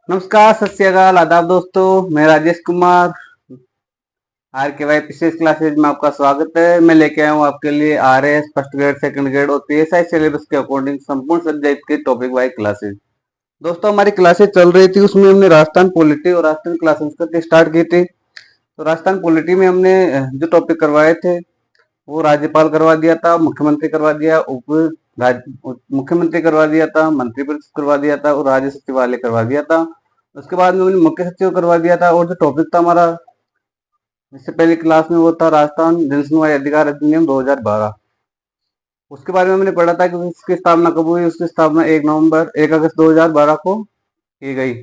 नमस्कार, सत श्री अकाल, आदाब दोस्तों। मैं राजेश कुमार। आर के वाई विशेष क्लासेज में आपका स्वागत है। मैं लेके आया हूँ आपके लिए R S first grade, second grade और पीएसआई सिलेबस के अकॉर्डिंग संपूर्ण सब्जेक्ट के टॉपिक वाइज क्लासेज। दोस्तों, हमारी क्लासेज चल रही थी, उसमें हमने राजस्थान पॉलिटी और राजस्थान क्लास संस्कृत स्टार्ट की थी। तो राजस्थान पॉलिटी में हमने जो टॉपिक करवाए थे वो राज्यपाल करवा दिया था, मुख्यमंत्री करवा दिया, मुख्यमंत्री करवा दिया था, मंत्री परिषद करवा दिया था और राज्य सचिवालय करवा दिया था। उसके बाद में मैंने मुख्य सचिव करवा दिया था। और जो टॉपिक था हमारा इससे पहले क्लास में वो था राजस्थान जनसुनवाई अधिकार अधिनियम 2012। उसके बारे में मैंने पढ़ा था कि इसकी स्थापना कब हुई। उसकी स्थापना 1 अगस्त 2012 को की गई।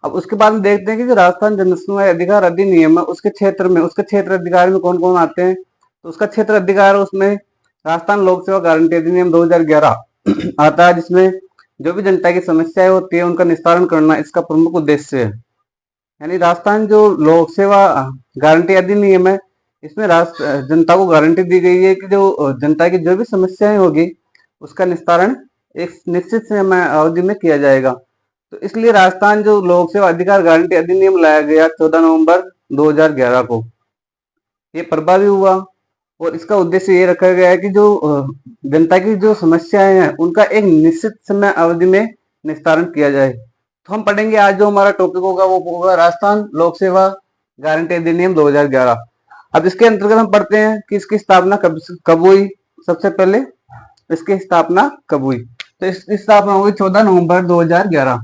अब उसके बाद में देखते हैं कि जो राजस्थान जनसुनवाई अधिकार अधिनियम है उसके क्षेत्र में, उसके क्षेत्र अधिकार में कौन कौन आते हैं। तो उसका क्षेत्र अधिकार उसमें राजस्थान लोक सेवा गारंटी अधिनियम 2011 आता है, जिसमें जो भी जनता की समस्याएं होती है उनका निस्तारण करना इसका प्रमुख उद्देश्य है। यानी राजस्थान जो लोक सेवा गारंटी अधिनियम है, इसमें राष्ट्र जनता को गारंटी दी गई है कि जो जनता की जो भी समस्याएं होगी उसका निस्तारण एक निश्चित समय अवधि में किया जाएगा। तो इसलिए राजस्थान जो लोक सेवा अधिकार गारंटी अधिनियम लाया गया 14 नवंबर 2011 को, ये प्रभावी हुआ। और इसका उद्देश्य ये रखा गया है कि जो जनता की जो समस्याएं हैं उनका एक निश्चित समय अवधि में निस्तारण किया जाए। तो हम पढ़ेंगे आज जो हमारा टॉपिक होगा वो होगा राजस्थान लोक सेवा गारंटी अधिनियम 2011। अब इसके अंतर्गत हम पढ़ते हैं कि इसकी स्थापना कब हुई। सबसे पहले इसकी स्थापना कब हुई, तो इसकी स्थापना हुई 14 नवंबर 2011।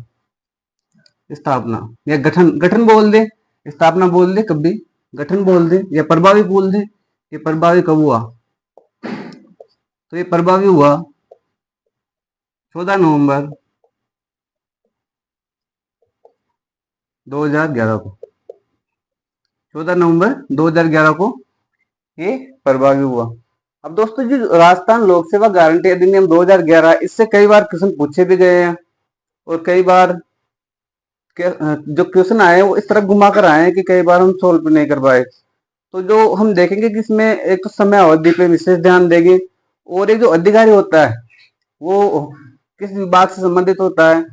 स्थापना या गठन, गठन बोल दे, स्थापना बोल दे, कभी गठन बोल दे या प्रभावी बोल दे। ये प्रभावी कब हुआ, तो ये प्रभावी हुआ 14 नवंबर 2011 को। 14 नवंबर 2011 को ये प्रभावी हुआ। अब दोस्तों जी, राजस्थान लोक सेवा गारंटी अधिनियम 2011, इससे कई बार क्वेश्चन पूछे भी गए हैं और कई बार जो क्वेश्चन आए वो इस तरह घुमा कर आए हैं कि कई बार हम सोल्व नहीं कर पाए। तो जो हम देखेंगे कि इसमें एक तो समय अवधि पे विशेष ध्यान देंगे, और एक जो अधिकारी होता है वो किस विभाग से संबंधित होता है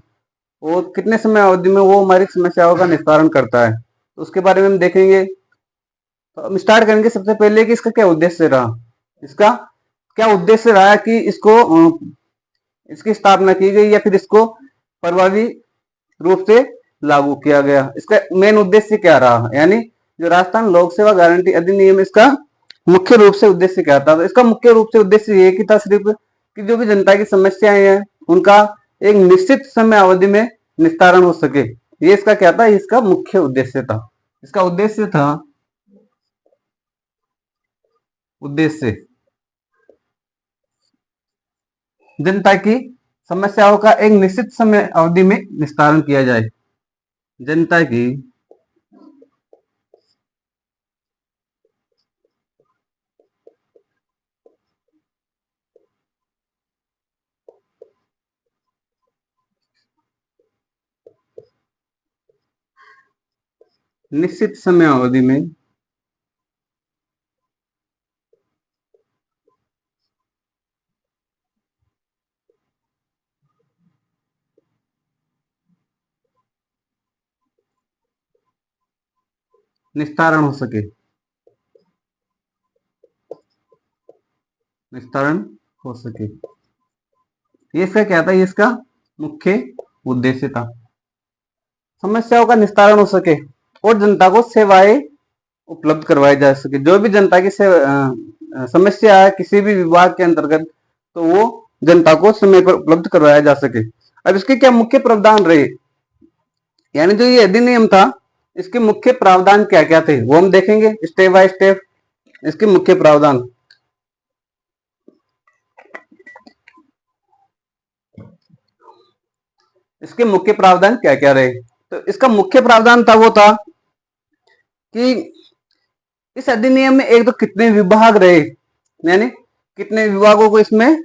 और कितने समय अवधि में वो हमारी समस्याओं का निस्तारण करता है, तो उसके बारे में हम देखेंगे। तो हम स्टार्ट करेंगे सबसे पहले कि इसका क्या उद्देश्य रहा। इसका क्या उद्देश्य रहा कि इसको इसकी स्थापना की गई या फिर इसको प्रभावी रूप से लागू किया गया। इसका मेन उद्देश्य क्या रहा, यानी जो राजस्थान लोक सेवा गारंटी अधिनियम, इसका मुख्य रूप से उद्देश्य क्या था। तो इसका मुख्य रूप से उद्देश्य ये कि था सिर्फ कि जो भी जनता की समस्याएं हैं उनका एक निश्चित समय अवधि में निस्तारण हो सके। ये इसका क्या था, इसका मुख्य उद्देश्य था। इसका उद्देश्य था, उद्देश्य जनता की समस्याओं का एक निश्चित समय अवधि में निस्तारण किया जाए। जनता की निश्चित समय अवधि में निस्तारण हो सके। निस्तारण हो सके, ये इसका क्या था, ये इसका मुख्य उद्देश्य था। समस्याओं का निस्तारण हो सके और जनता को सेवाएं उपलब्ध करवाई जा सके। जो भी जनता की समस्या है किसी भी विभाग के अंतर्गत, तो वो जनता को समय पर उपलब्ध करवाया जा सके। अब इसके क्या मुख्य प्रावधान रहे, यानी जो ये अधिनियम था इसके मुख्य प्रावधान क्या क्या थे वो हम देखेंगे स्टेप बाय स्टेप। इसके मुख्य प्रावधान, इसके मुख्य प्रावधान क्या क्या रहे। तो इसका मुख्य प्रावधान था वो था कि इस अधिनियम में एक तो कितने विभाग रहे, यानी कितने विभागों को इसमें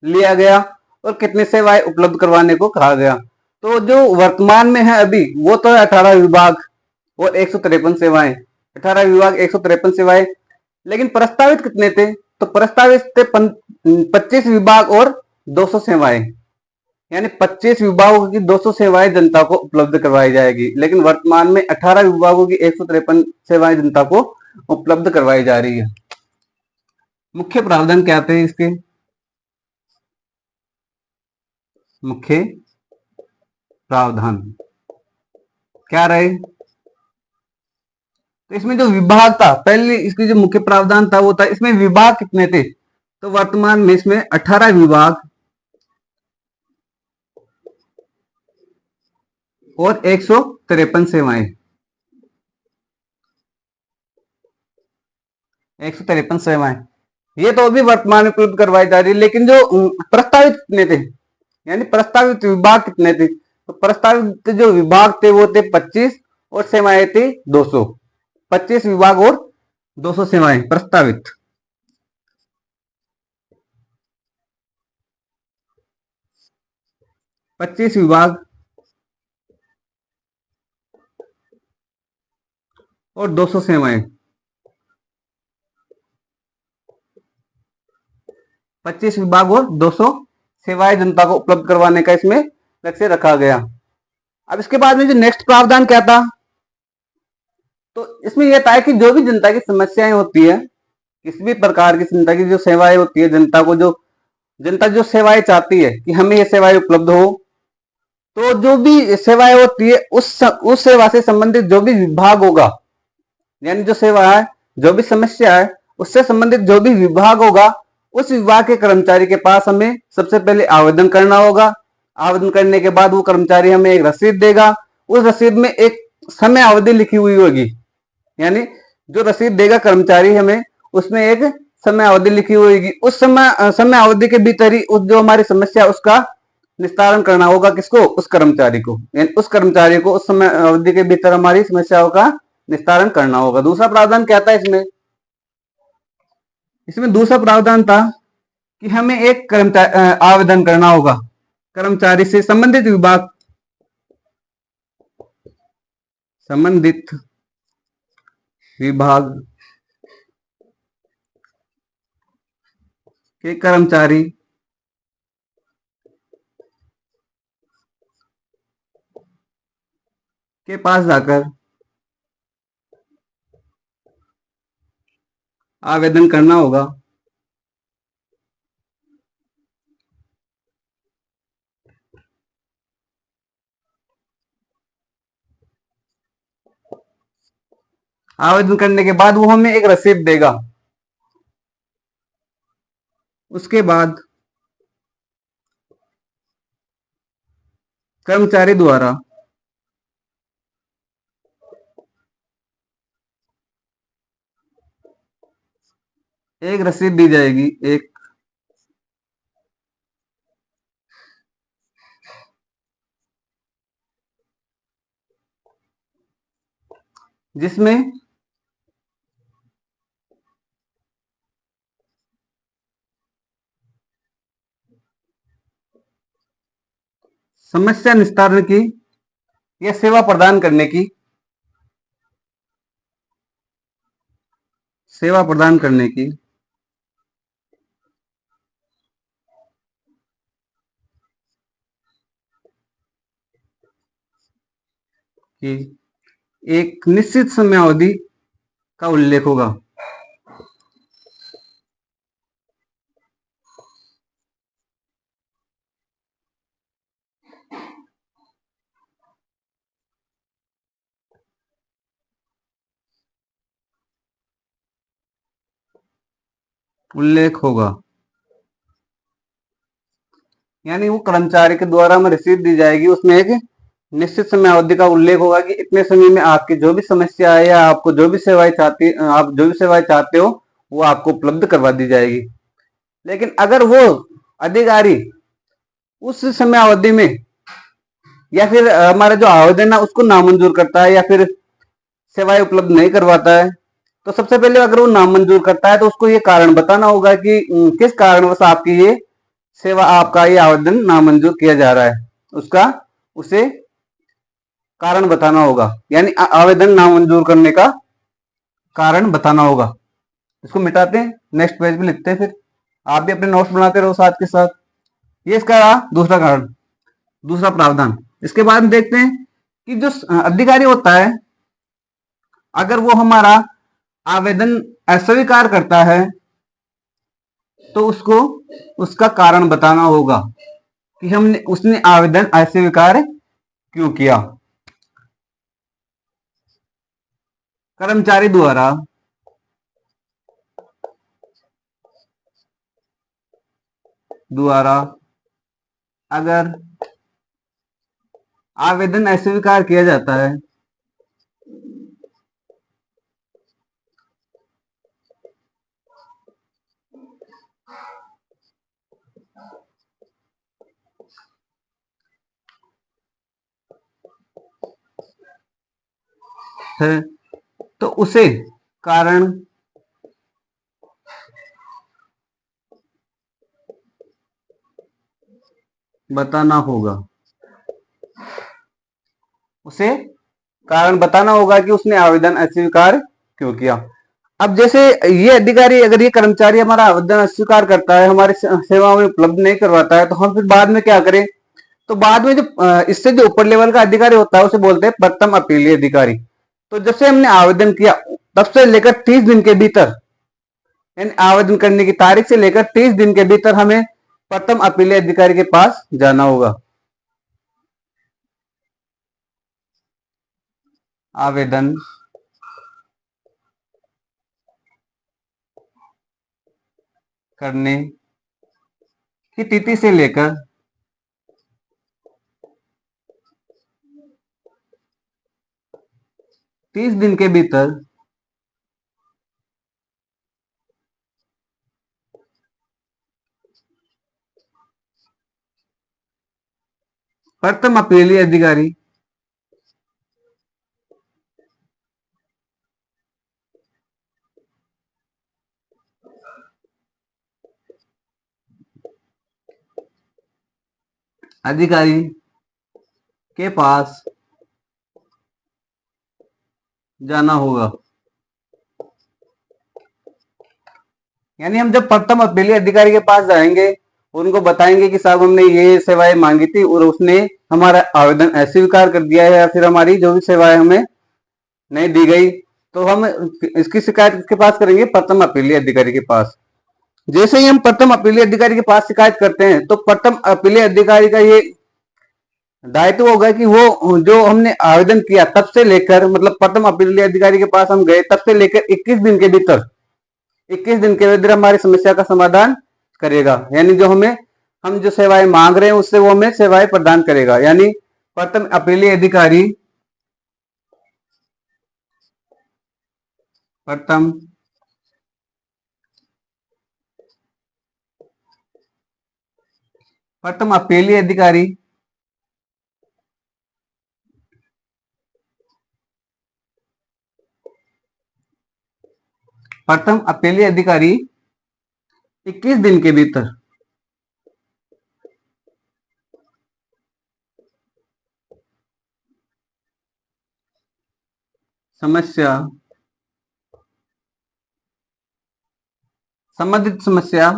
लिया गया और कितनी सेवाएं उपलब्ध करवाने को कहा गया। तो जो वर्तमान में है अभी वो तो 18 विभाग और 153 सेवाएं। 18 विभाग, 153 सेवाएं। लेकिन प्रस्तावित कितने थे, तो प्रस्तावित थे 25 विभाग और 200 सेवाएं। यानी 25 विभागों की 200 सेवाएं जनता को उपलब्ध करवाई जाएगी, लेकिन वर्तमान में 18 विभागों की 153 सेवाएं जनता को उपलब्ध करवाई जा रही है। मुख्य प्रावधान क्या थे इसके? मुख्य प्रावधान क्या रहे? तो इसमें जो विभाग था, पहले इसकी जो मुख्य प्रावधान था वो था, इसमें विभाग कितने थे? तो वर्तमान में इसमें 18 विभाग और 153 सेवाएं, 153 सेवाएं, ये तो अभी वर्तमान में उपलब्ध करवाई जा रही है। लेकिन जो प्रस्तावित कितने थे, यानी प्रस्तावित विभाग कितने थे? तो प्रस्तावित जो विभाग थे वो थे 25 और सेवाएं थी 200। 25 विभाग और 200 सेवाएं प्रस्तावित। पच्चीस विभाग और 200 सेवाएं। 25 विभाग और 200 सेवाएं जनता को उपलब्ध करवाने का इसमें लक्ष्य रखा गया। अब इसके बाद में जो नेक्स्ट प्रावधान क्या था? तो इसमें यह था कि जो भी जनता की समस्याएं होती है, किसी भी प्रकार की जनता की जो सेवाएं होती है, जनता जो सेवाएं चाहती है कि हमें ये सेवाएं उपलब्ध हो, तो जो भी सेवाएं होती है उस सेवा से संबंधित जो भी विभाग होगा, यानी जो सेवा है, जो भी समस्या है, उससे संबंधित जो भी विभाग होगा, उस विभाग के कर्मचारी के पास हमें सबसे पहले आवेदन करना होगा। आवेदन करने के बाद वो कर्मचारी हमें एक रसीद देगा। उस रसीद में एक समय अवधि लिखी हुई होगी, यानी जो रसीद देगा कर्मचारी हमें, उसमें एक समय अवधि लिखी हुई होगी। उस समय अवधि के भीतर ही जो हमारी समस्या उसका निस्तारण करना होगा। किसको? उस कर्मचारी को, यानी उस कर्मचारी को उस समय अवधि के भीतर हमारी समस्याओं का निस्तारण करना होगा। दूसरा प्रावधान क्या था इसमें? इसमें दूसरा प्रावधान था कि हमें एक आवेदन करना होगा कर्मचारी से संबंधित विभाग के कर्मचारी के पास जाकर आवेदन करना होगा। आवेदन करने के बाद वो हमें एक रसीद देगा। उसके बाद कर्मचारी द्वारा एक रसीद दी जाएगी, जिसमें समस्या निस्तारण की या सेवा प्रदान करने की कि एक निश्चित समय अवधि का उल्लेख होगा। यानी वो कर्मचारी के द्वारा हमें रसीद दी जाएगी, उसमें एक निश्चित समय अवधि का उल्लेख होगा कि इतने समय में आपकी जो भी समस्या है या आपको जो भी सेवाएं चाहते हो वो आपको उपलब्ध करवा दी जाएगी। लेकिन अगर वो अधिकारी उस समय अवधि में या फिर हमारा जो आवेदन है उसको नामंजूर करता है या फिर सेवाएं उपलब्ध नहीं करवाता है, तो सबसे पहले अगर वो नामंजूर करता है तो उसको ये कारण बताना होगा कि किस कारणवश आपका ये आवेदन नामंजूर किया जा रहा है। उसे कारण बताना होगा, यानी आवेदन नामंजूर करने का कारण बताना होगा। इसको मिटाते हैं, नेक्स्ट पेज पे लिखते हैं। फिर आप भी अपने नोट्स बनाते रहो साथ के साथ। ये इसका दूसरा कारण। दूसरा प्रावधान। इसके बाद हम देखते हैं कि जो अधिकारी होता है, अगर वो हमारा आवेदन अस्वीकार करता है तो उसको उसका कारण बताना होगा कि हमने उसने आवेदन अस्वीकार क्यों किया। कर्मचारी द्वारा अगर आवेदन अस्वीकार किया जाता है तो उसे कारण बताना होगा। उसे कारण बताना होगा कि उसने आवेदन अस्वीकार क्यों किया। अब जैसे ये अधिकारी, अगर ये कर्मचारी हमारा आवेदन अस्वीकार करता है, हमारी सेवा में उपलब्ध नहीं करवाता है, तो हम फिर बाद में क्या करें? तो बाद में जो इससे जो ऊपर लेवल का अधिकारी होता है उसे बोलते हैं प्रथम अपीलीय अधिकारी। तो जब से हमने आवेदन किया तब से लेकर 30 दिन के भीतर, यानी आवेदन करने की तारीख से लेकर 30 दिन के भीतर हमें प्रथम अपीलीय अधिकारी के पास जाना होगा। आवेदन करने की तिथि से लेकर 30 दिन के भीतर प्रथम अपीलीय अधिकारी अधिकारी के पास जाना होगा। यानी हम जब प्रथम अपीलीय अधिकारी के पास जाएंगे, उनको बताएंगे कि साहब हमने ये सेवाएं मांगी थी और उसने हमारा आवेदन अस्वीकार कर दिया है, या फिर हमारी जो भी सेवाएं हमें नहीं दी गई, तो हम इसकी शिकायत किसके पास करेंगे? प्रथम अपीलीय अधिकारी के पास। जैसे ही हम प्रथम अपीलीय अधिकारी के पास शिकायत करते हैं तो प्रथम अपीलीय अधिकारी का ये दायित्व होगा कि वो जो हमने आवेदन किया तब से लेकर, मतलब प्रथम अपीलीय अधिकारी के पास हम गए तब से लेकर 21 दिन के भीतर, 21 दिन के भीतर हमारी समस्या का समाधान करेगा। यानी जो हम जो सेवाएं मांग रहे हैं उससे वो हमें सेवाएं प्रदान करेगा। यानी प्रथम अपीलीय अधिकारी प्रथम प्रथम अपीलीय अधिकारी प्रथम अपीलीय अधिकारी 21 दिन के भीतर समस्या संबंधित समस्या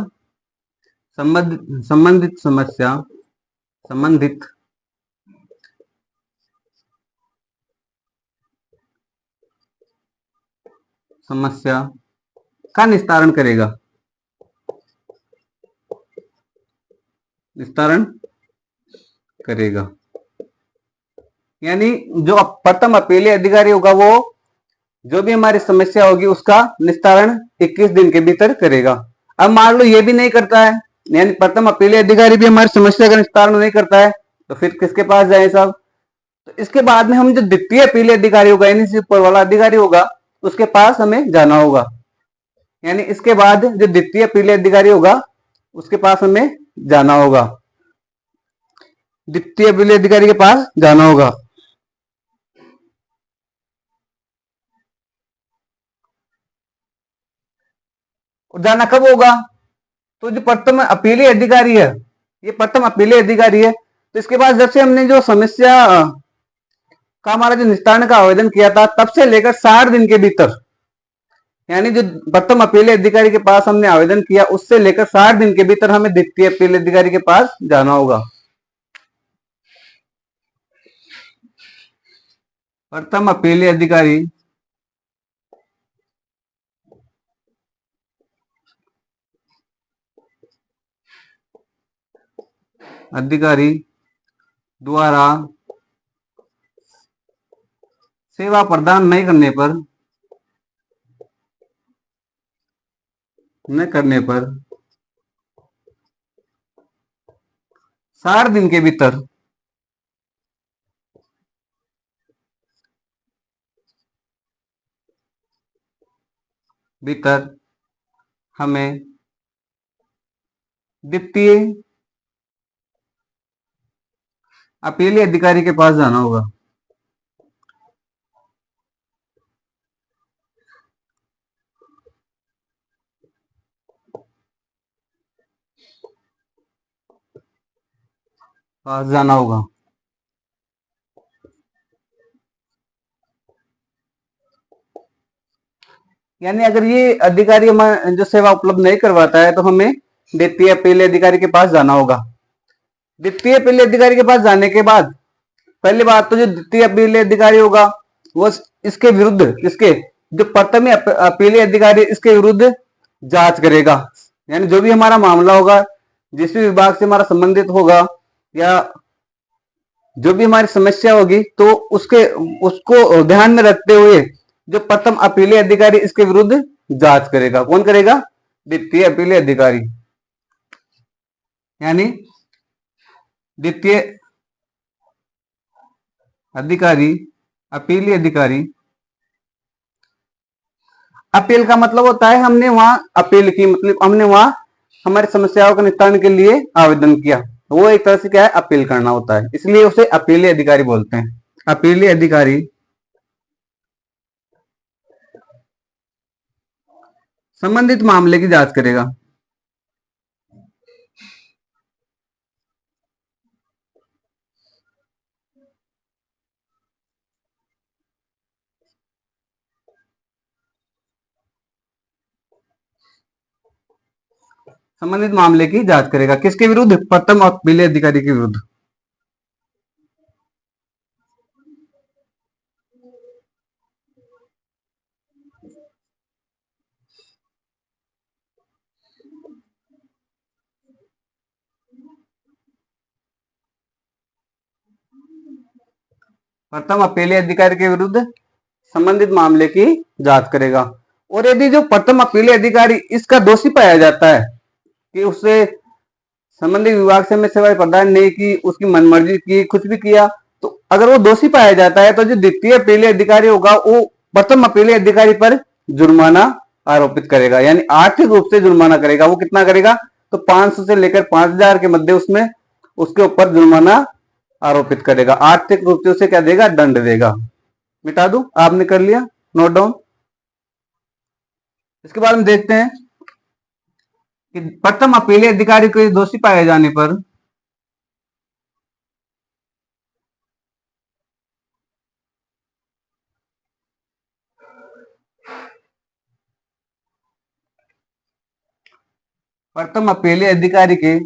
संबंधित समस्या संबंधित समस्या का निस्तारण करेगा। निस्तारण करेगा। यानी जो प्रथम अपीलीय अधिकारी होगा वो जो भी हमारी समस्या होगी उसका निस्तारण 21 दिन के भीतर करेगा। अब मान लो ये भी नहीं करता है, यानी प्रथम अपीलीय अधिकारी भी हमारी समस्या का निस्तारण नहीं करता है, तो फिर किसके पास जाए साहब? तो इसके बाद में हम जो द्वितीय अपीलीय अधिकारी होगा, यानी ऊपर वाला अधिकारी होगा, उसके पास हमें जाना होगा। यानी इसके बाद जो द्वितीय अपीलीय अधिकारी होगा उसके पास हमें जाना होगा, द्वितीय अपीलीय अधिकारी के पास जाना होगा। और जाना कब होगा? तो जो प्रथम अपीलीय अधिकारी है, ये प्रथम अपीलीय अधिकारी है, तो इसके बाद जब से हमने जो समस्या का हमारा जो निस्तारण का आवेदन किया था तब से लेकर 60 दिन के भीतर, यानी जो प्रथम अपीलीय अधिकारी के पास हमने आवेदन किया उससे लेकर 60 दिन के भीतर हमें द्वितीय अपीलीय अधिकारी के पास जाना होगा। प्रथम अपीलीय अधिकारी अधिकारी द्वारा सेवा प्रदान नहीं करने पर 60 दिन के भीतर हमें द्वितीय अपीलीय अधिकारी के पास जाना होगा। यानी अगर ये अधिकारी हमें जो सेवा उपलब्ध नहीं करवाता है तो हमें द्वितीय अपीलीय अधिकारी के पास जाना होगा। द्वितीय अपीलीय अधिकारी के पास जाने के बाद पहली बात तो जो द्वितीय अपीलीय अधिकारी होगा वो इसके विरुद्ध इसके जो प्रथम अपीलीय अधिकारी इसके विरुद्ध जांच करेगा। यानी जो भी हमारा मामला होगा, जिस भी विभाग से हमारा संबंधित होगा या जो भी हमारी समस्या होगी, तो उसको ध्यान में रखते हुए जो प्रथम अपीलीय अधिकारी इसके विरुद्ध जांच करेगा। कौन करेगा? द्वितीय अपीलीय अधिकारी। यानी द्वितीय अधिकारी अपीलीय अधिकारी, अपील का मतलब होता है हमने वहां अपील की, मतलब हमने वहां हमारी समस्याओं के निस्तारण के लिए आवेदन किया, वो एक तरह से क्या है? अपील करना होता है, इसलिए उसे अपीलीय अधिकारी बोलते हैं। अपीलीय अधिकारी संबंधित मामले की जांच करेगा। संबंधित मामले की जांच करेगा किसके विरुद्ध? प्रथम अपीलीय अधिकारी के विरुद्ध। प्रथम अपीलीय अधिकारी के विरुद्ध संबंधित मामले की जांच करेगा। और यदि जो प्रथम अपीलीय अधिकारी इसका दोषी पाया जाता है कि उससे संबंधित विभाग से हमें सेवाएं प्रदान नहीं की, उसकी मनमर्जी की, कुछ भी किया, तो अगर वो दोषी पाया जाता है तो जो द्वितीय अपीलीय अधिकारी होगा वो प्रथम अपीलीय अधिकारी पर जुर्माना आरोपित करेगा। यानी आर्थिक रूप से जुर्माना करेगा। वो कितना करेगा? तो 500 से लेकर 5000 के मध्य उसमें उसके ऊपर जुर्माना आरोपित करेगा। आर्थिक रूप से उसे क्या देगा? दंड देगा। मिटा दूं? आपने कर लिया नोट डाउन? इसके बाद हम देखते हैं कि प्रथम अपीलीय अधिकारी को दोषी पाए जाने पर प्रथम अपीलीय अधिकारी के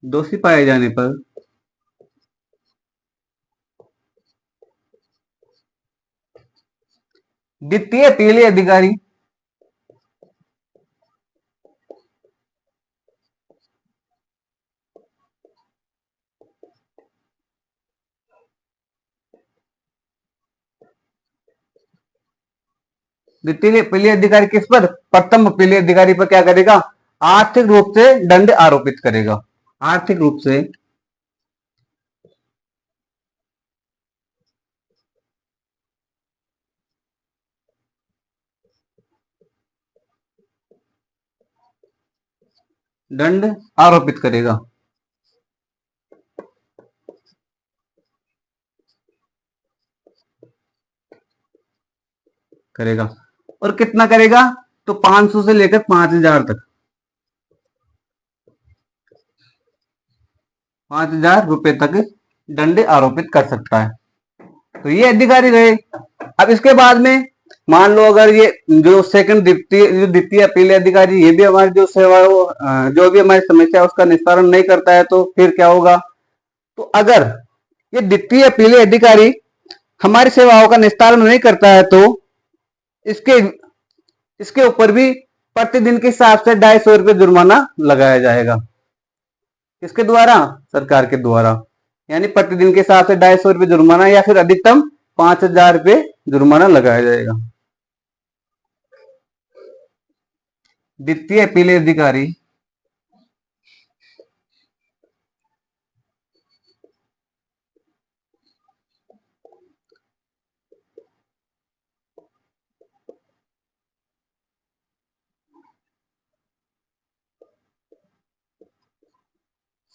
दोषी पाए जाने पर द्वितीय अपीलीय अधिकारी द्वितीय अपीलीय अधिकारी किस पर? प्रथम अपीलीय अधिकारी पर क्या करेगा? आर्थिक रूप से दंड आरोपित करेगा। आर्थिक रूप से दंड आरोपित करेगा। और कितना करेगा? तो 500 से लेकर 5000 तक। 5,000 रुपए तक दंड आरोपित कर सकता है। तो ये अधिकारी रहे। अब इसके बाद में मान लो अगर ये जो सेकंड द्वितीय अपील अधिकारी ये भी हमारी जो सेवा जो भी हमारी समस्या है उसका निस्तारण नहीं करता है, तो फिर क्या होगा? तो अगर ये द्वितीय अपील अधिकारी हमारी सेवाओं का निस्तारण नहीं करता है तो इसके इसके ऊपर भी प्रतिदिन के हिसाब से 250 रुपये जुर्माना लगाया जाएगा। किसके द्वारा? सरकार के द्वारा। यानी प्रतिदिन के हिसाब से 250 रुपये जुर्माना या फिर अधिकतम 5,000 रुपये जुर्माना लगाया जाएगा। द्वितीय अपील अधिकारी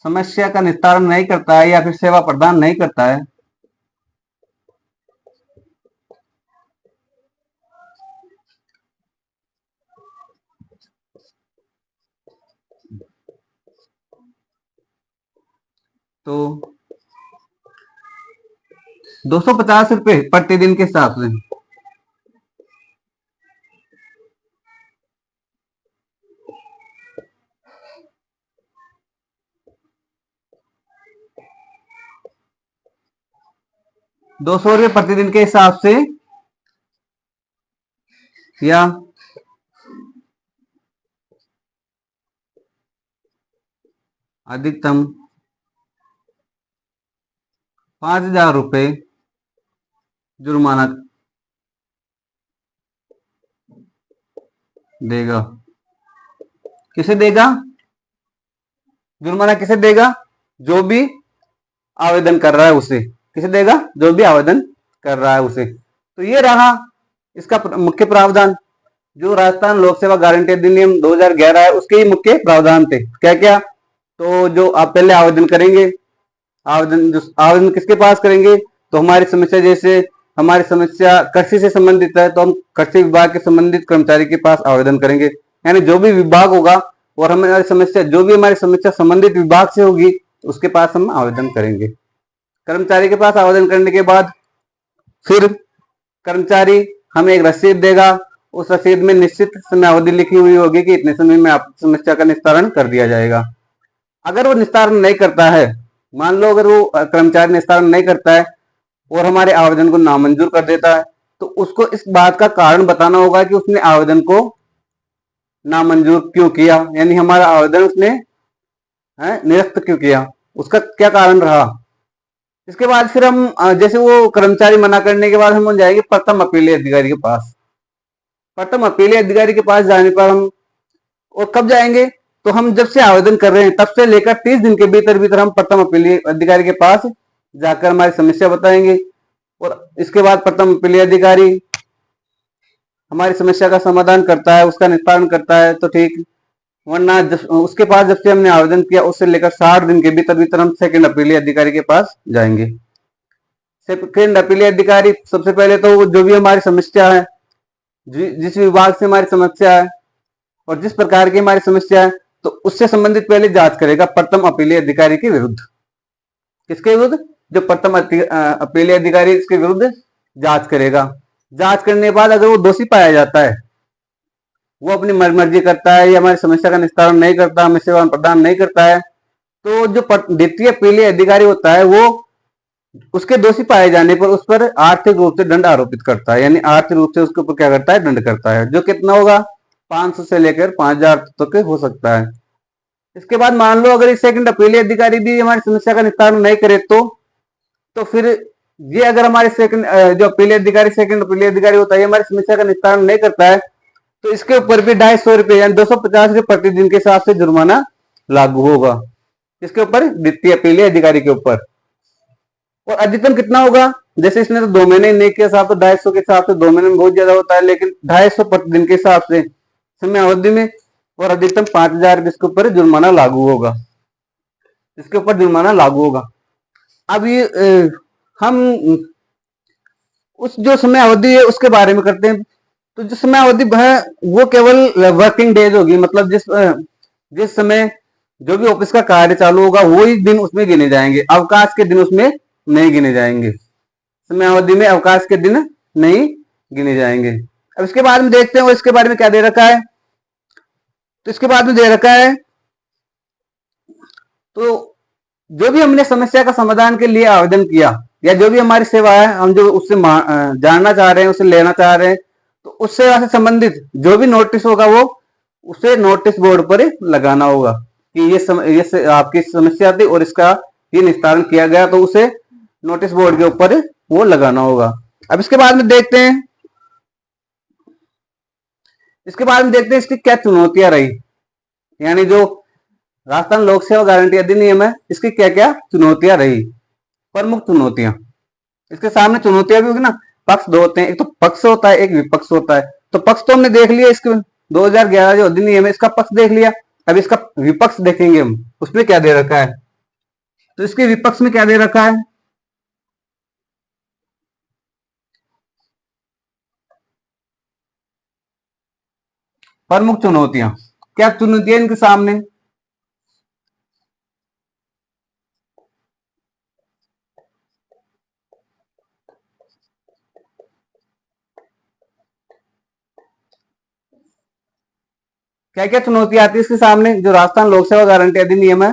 समस्या का निस्तारण नहीं करता है या फिर सेवा प्रदान नहीं करता है तो 250 रुपये प्रतिदिन के हिसाब से। ₹200 प्रतिदिन के हिसाब से या अधिकतम 5,000 रुपये जुर्माना देगा। किसे देगा? जुर्माना किसे देगा? जो भी आवेदन कर रहा है उसे। किसे देगा? जो भी आवेदन कर रहा है उसे। तो ये रहा इसका मुख्य प्रावधान। जो राजस्थान लोक सेवा गारंटी अधिनियम 2011 है उसके ही मुख्य प्रावधान थे। क्या क्या? तो जो आप पहले आवेदन करेंगे, आवेदन किसके पास करेंगे? तो हमारी समस्या, जैसे हमारी समस्या कृषि से संबंधित है तो हम कृषि विभाग के संबंधित कर्मचारी के पास आवेदन करेंगे। यानी जो भी विभाग होगा और हमारी समस्या जो भी हमारी समस्या संबंधित विभाग से होगी उसके पास हम आवेदन करेंगे। कर्मचारी के पास आवेदन करने के बाद फिर कर्मचारी हमें एक रसीद देगा। उस रसीद में निश्चित समय अवधि लिखी हुई होगी कि इतने समय में आपकी समस्या का निस्तारण कर दिया जाएगा। अगर वो निस्तारण नहीं करता है, मान लो अगर वो कर्मचारी निस्तारण नहीं करता है और हमारे आवेदन को नामंजूर कर देता है तो उसको इस बात का कारण बताना होगा कि उसने आवेदन को नामंजूर क्यों किया, यानी हमारा आवेदन उसने निरस्त क्यों किया, उसका क्या कारण रहा। इसके बाद फिर हम जैसे वो कर्मचारी मना करने के बाद हम जाएंगे प्रथम अपीली अधिकारी के पास। प्रथम अपीली अधिकारी के पास जाने पर हम, और कब जाएंगे? तो हम जब से आवेदन कर रहे हैं तब से लेकर 30 दिन के भीतर भीतर हम प्रथम अपीली अधिकारी के पास जाकर हमारी समस्या बताएंगे और इसके बाद प्रथम अपीली अधिकारी हमारी समस्या का समाधान करता है, उसका निस्तारण करता है तो ठीक, वरना उसके पास जब से हमने आवेदन किया उससे लेकर 60 दिन के भीतर भीतर हम सेकंड अपीली अधिकारी के पास जाएंगे। सेकंड अपीली अधिकारी सबसे पहले तो जो भी हमारी समस्या है, जिस विभाग से हमारी समस्या है और जिस प्रकार की हमारी समस्या है तो उससे संबंधित पहले जांच करेगा प्रथम अपीली अधिकारी के विरुद्ध। किसके विरुद्ध? जो प्रथम अपीली अधिकारी इसके विरुद्ध जांच करेगा। जांच करने के बाद अगर वो दोषी पाया जाता है, वो अपनी मर्जी करता है या हमारी समस्या का निस्तारण नहीं करता, हमें सेवा प्रदान नहीं करता है, तो जो द्वितीय अपीली अधिकारी होता है वो उसके दोषी पाए जाने पर उस पर आर्थिक रूप से दंड आरोपित करता है। यानी आर्थिक रूप से उसके ऊपर क्या करता है? दंड करता है, जो कितना होगा? 500 से लेकर 5,000 तक हो सकता है। इसके बाद मान लो अगर सेकंड अपीली अधिकारी भी हमारी समस्या का निस्तारण नहीं करे तो फिर ये अगर हमारे सेकंड जो अपीली अधिकारी सेकंड अपीली अधिकारी होता है हमारी समस्या का निस्तारण नहीं करता है तो इसके ऊपर भी 250 रुपये यानी 250 रुपये प्रतिदिन के हिसाब से जुर्माना लागू होगा। इसके ऊपर? द्वितीय अपीली अधिकारी के ऊपर। और अधिकतम कितना होगा? जैसे इसने तो 2 महीने नहीं किया साहब, तो 250 के हिसाब से 2 महीने में बहुत ज्यादा होता है, लेकिन 250 प्रतिदिन के हिसाब से समय अवधि में और अधिकतम 5,000 इसके ऊपर जुर्माना लागू होगा। इसके ऊपर जुर्माना लागू होगा। अब ये हम उस जो समय अवधि है उसके बारे में करते हैं। तो जो समय अवधि है वो केवल वर्किंग डेज होगी, मतलब जिस समय जो भी ऑफिस का कार्य चालू होगा वो ही दिन उसमें गिने जाएंगे, अवकाश के दिन उसमें नहीं गिने जाएंगे, समयावधि में अवकाश के दिन नहीं गिने जाएंगे। अब इसके बाद में देखते हैं, इसके बारे में क्या दे रखा है। तो इसके बाद में दे रखा है, तो जो भी हमने समस्या का समाधान के लिए आवेदन किया या जो भी हमारी सेवा है, हम जो उससे जानना चाह रहे हैं, उसे लेना चाह रहे हैं, तो उस सेवा से संबंधित जो भी नोटिस होगा वो उसे नोटिस बोर्ड पर लगाना होगा कि ये आपकी समस्या थी और इसका ये निस्तारण किया गया, तो उसे नोटिस बोर्ड के ऊपर वो लगाना होगा। अब इसके बाद में देखते हैं, इसकी क्या चुनौतियां रही, यानी जो राजस्थान लोक सेवा गारंटी अधिनियम है, इसकी क्या क्या चुनौतियां रही, प्रमुख चुनौतियां। इसके सामने चुनौतियां भी होगी ना, पक्ष दो होते हैं, एक तो पक्ष होता है, एक विपक्ष होता है। तो पक्ष तो हमने देख लिया, इसके 2011 जो अधिनियम है इसका पक्ष देख लिया। अब इसका विपक्ष देखेंगे हम, उसमें क्या दे रखा है। तो इसके विपक्ष में क्या दे रखा है, प्रमुख चुनौतियां। क्या चुनौतियां इनके सामने, क्या क्या चुनौतियां आती है इसके सामने, जो राजस्थान लोक सेवा गारंटी अधिनियम है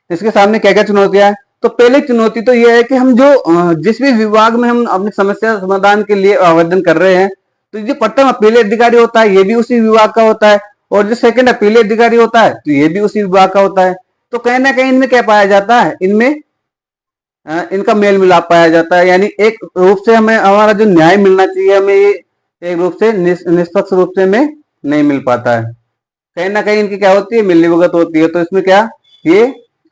इसके सामने क्या क्या चुनौतियां है। तो पहली चुनौती तो यह है कि हम जो जिस भी विभाग में हम अपनी समस्या समाधान के लिए आवेदन कर रहे हैं, तो जो प्रथम अपीली अधिकारी होता है ये भी उसी विभाग का होता है, और जो सेकंड अपीली अधिकारी होता है तो ये भी उसी विभाग का होता है। तो कहीं ना कहीं इनमें क्या पाया जाता है, इनमें इनका मेल मिलाप पाया जाता है, यानी एक रूप से हमें हमारा जो न्याय मिलना चाहिए हमें ये एक रूप से निष्पक्ष रूप से हमें नहीं मिल पाता है। कहीं ना कहीं इनकी क्या होती है, मिलीभगत होती है। तो इसमें क्या, ये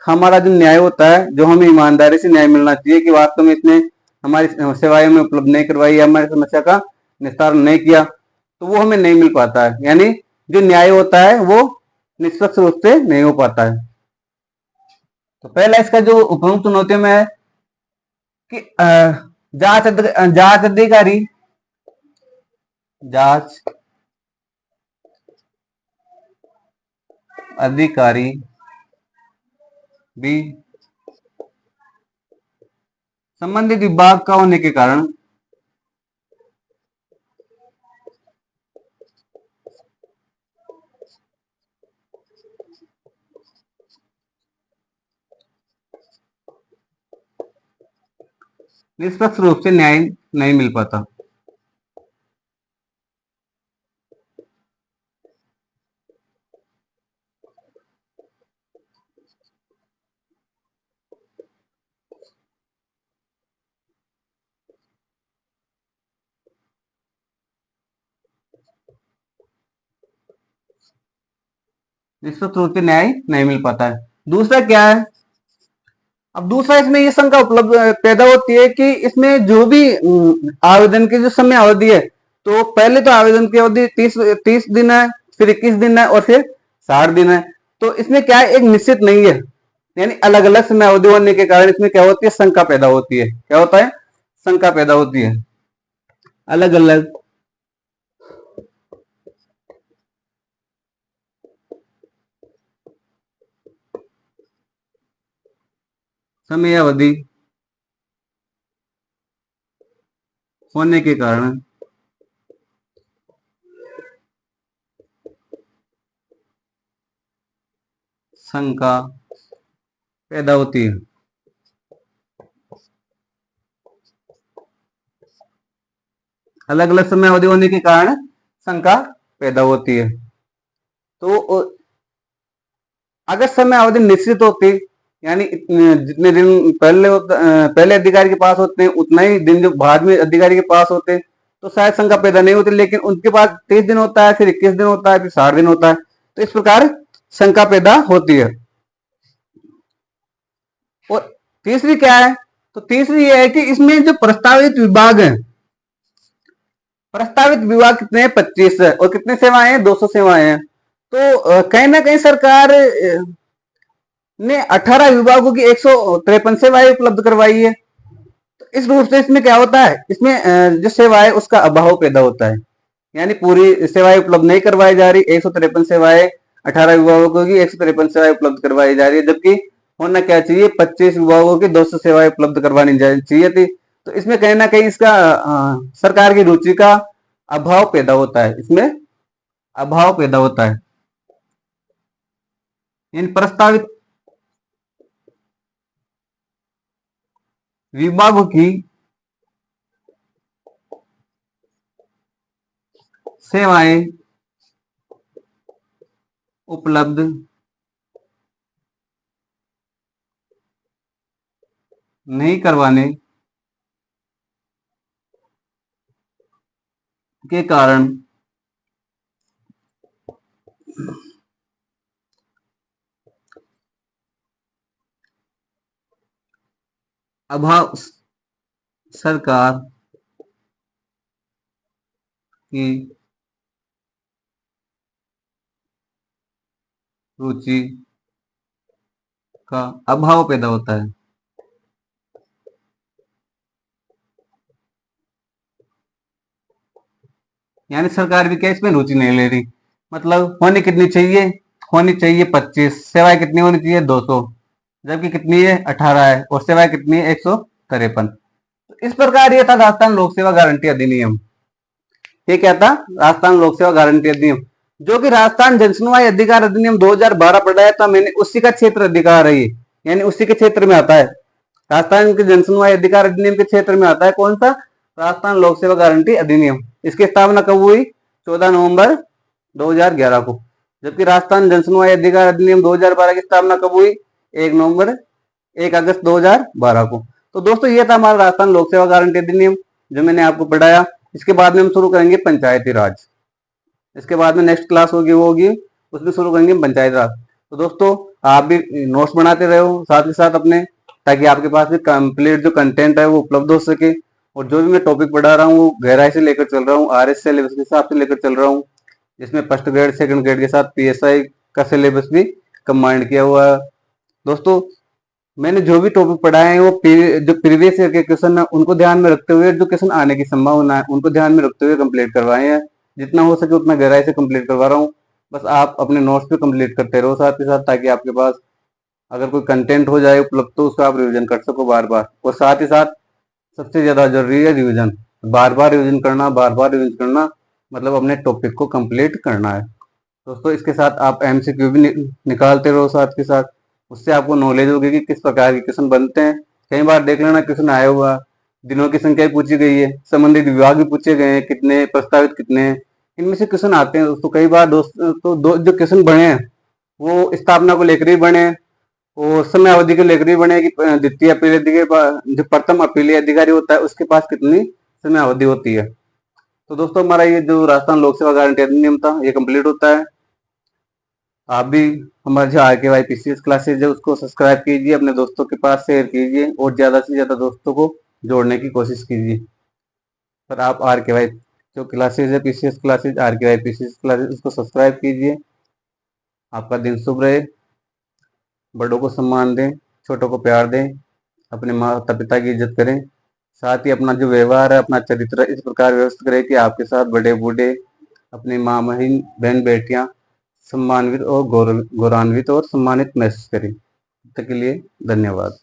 हमारा जो न्याय होता है, जो हमें ईमानदारी से न्याय मिलना चाहिए कि वास्तव में इसने हमारी सेवाएं में उपलब्ध नहीं करवाई या हमारी समस्या का निस्तारण नहीं किया, तो वो हमें नहीं मिल पाता है, यानी जो न्याय होता है वो निष्पक्ष रूप से नहीं हो पाता है। तो पहला इसका जो प्रमुख चुनौतियों में है कि जांच अधिकारी, जांच अधिकारी भी संबंधित विभाग का होने के कारण निष्पक्ष रूप से न्याय नहीं मिल पाता। निष्पक्ष रूप से न्याय नहीं मिल पाता है। दूसरा क्या है, अब दूसरा इसमें ये शंका उपलब्ध पैदा होती है कि इसमें जो भी आवेदन की जो समय अवधि है, तो पहले तो आवेदन की अवधि 30 दिन है, फिर 21 दिन है और फिर 60 दिन है। तो इसमें क्या है, एक निश्चित नहीं है, यानी अलग अलग समय अवधि होने के कारण इसमें क्या होती है, शंका पैदा होती है। क्या होता है, शंका पैदा होती है, अलग अलग समय अवधि होने के कारण शंका पैदा होती है। अलग अलग समय अवधि होने के कारण शंका पैदा होती है। तो अगर समय अवधि निश्चित होती, यानी जितने दिन पहले अधिकारी के पास होते हैं उतना ही दिन जो बाद में अधिकारी के पास होते हैं, तो शायद शंका पैदा नहीं होती। लेकिन उनके पास 30 दिन होता है, फिर 21 दिन होता है, फिर 60 दिन होता है, तो इस प्रकार शंका पैदा होती है। और तीसरी क्या है, तो तीसरी ये है कि इसमें जो प्रस्तावित विभाग है, प्रस्तावित विभाग कितने हैं, 25 है, और कितने सेवाएं हैं, 200 सेवाएं हैं। तो कहीं ना कहीं सरकार ने 18 विभागों की 153 सेवाएं उपलब्ध करवाई है। तो इस रूप से इसमें क्या होता है, इसमें जो सेवा है उसका अभाव पैदा होता है, यानी पूरी सेवाएं उपलब्ध नहीं करवाई जा रही, 153 सेवाएं 18 विभागों की 153 सेवाएं उपलब्ध करवाई जा रही है, जबकि होना क्या चाहिए, 25 विभागों की 200 सेवाएं उपलब्ध करवानी चाहिए थी। तो इसमें कहीं ना कहीं इसका सरकार की रुचि का अभाव पैदा होता है, इसमें अभाव पैदा होता है। इन प्रस्तावित विभागों की सेवाएं उपलब्ध नहीं करवाने के कारण अभाव सरकार की रुचि का अभाव पैदा होता है। यानी सरकार भी क्या इसमें रुचि नहीं ले रही। मतलब होनी कितनी चाहिए, होनी चाहिए 25, सेवाएं कितनी होनी चाहिए 200, जबकि कितनी है 18 है, और सेवाएं कितनी है 153। इस प्रकार ये था राजस्थान लोक सेवा गारंटी अधिनियम। ये क्या था, राजस्थान लोक सेवा गारंटी अधिनियम, जो कि राजस्थान जनसुनवाई अधिकार अधिनियम 2012 पढ़ाया था मैंने, उसी का क्षेत्र अधिकार है ये, यानी उसी के क्षेत्र में आता है। राजस्थान के जनसुनवाई अधिकार अधिनियम के क्षेत्र में आता है कौन सा, राजस्थान लोक सेवा गारंटी अधिनियम। इसकी स्थापना कब हुई, 14 नवंबर 2011 को, जबकि राजस्थान जनसुनवाई अधिकार अधिनियम 2012 की स्थापना कब हुई, 1 अगस्त 2012 को। तो दोस्तों ये था हमारा राजस्थान लोक सेवा गारंटी अधिनियम जो मैंने आपको पढ़ाया। इसके बाद में हम शुरू करेंगे पंचायती राज। इसके बाद में नेक्स्ट क्लास होगी वो होगी, उसमें शुरू करेंगे पंचायती राज। तो दोस्तों आप भी नोट्स बनाते रहो साथ ही साथ अपने, ताकि आपके पास भी कंप्लीट जो कंटेंट है वो उपलब्ध हो सके। और जो भी मैं टॉपिक पढ़ा रहा हूँ वो गहराई से लेकर चल रहा हूँ, आरएस सिलेबस के हिसाब से लेकर चल रहा हूँ, जिसमें फर्स्ट ग्रेड सेकंड ग्रेड के साथ पीएसआई का सिलेबस भी कंबाइंड किया हुआ है। दोस्तों मैंने जो भी टॉपिक पढ़ाए हैं वो जो प्रीवियस ईयर के क्वेश्चन है उनको ध्यान में रखते हुए, जो क्वेश्चन आने की संभावना है उनको ध्यान में रखते हुए कंप्लीट करवाए हैं। जितना हो सके उतना गहराई से कंप्लीट करवा रहा हूँ। बस आप अपने नोट्स पे कंप्लीट करते रहो साथ ही साथ, ताकि आपके पास अगर कोई कंटेंट हो जाए उपलब्ध तो उसका आप रिविजन कर सको बार बार। और साथ ही साथ सबसे ज्यादा जरूरी है रिविजन, बार बार रिविजन करना, बार बार रिविजन करना, मतलब अपने टॉपिक को कंप्लीट करना है। दोस्तों इसके साथ आप एमसीक्यू भी निकालते रहो साथ के साथ, उससे आपको नॉलेज होगी कि किस प्रकार के क्वेश्चन बनते हैं। कई बार देख लेना क्वेश्चन आया हुआ, दिनों की संख्या भी पूछी गई है, संबंधित विभाग भी पूछे गए हैं, कितने प्रस्तावित कितने हैं, इनमें से क्वेश्चन आते हैं दोस्तों। कई बार जो क्वेश्चन बने हैं वो स्थापना को लेकर ही बने हैं, और समय अवधि को लेकर ही बने कि द्वितीय अपील अधिकारी, जो प्रथम अपीलीय अधिकारी होता है उसके पास कितनी समय अवधि होती है। तो दोस्तों हमारा ये जो राजस्थान लोक सेवा गारंटी अधिनियम था ये कंप्लीट होता है। आप भी हमारे जो RKY PCS क्लासेज है उसको सब्सक्राइब कीजिए, अपने दोस्तों के पास शेयर कीजिए और ज्यादा से ज्यादा दोस्तों को जोड़ने की कोशिश कीजिए। पर आप RKY जो क्लासेज है PCS classes, RKY PCS classes उसको सब्सक्राइब कीजिए। आपका दिन शुभ रहे, बड़ों को सम्मान दें, छोटों को प्यार दें, अपने माता पिता की इज्जत करें, साथ ही अपना जो व्यवहार है, अपना चरित्र इस प्रकार व्यवस्थित करें कि आपके साथ बड़े बूढ़े, अपनी माँ बहन बहन बेटियां सम्मानित और गौरवान्वित और सम्मानित महसूस करें। तब तक के लिए धन्यवाद।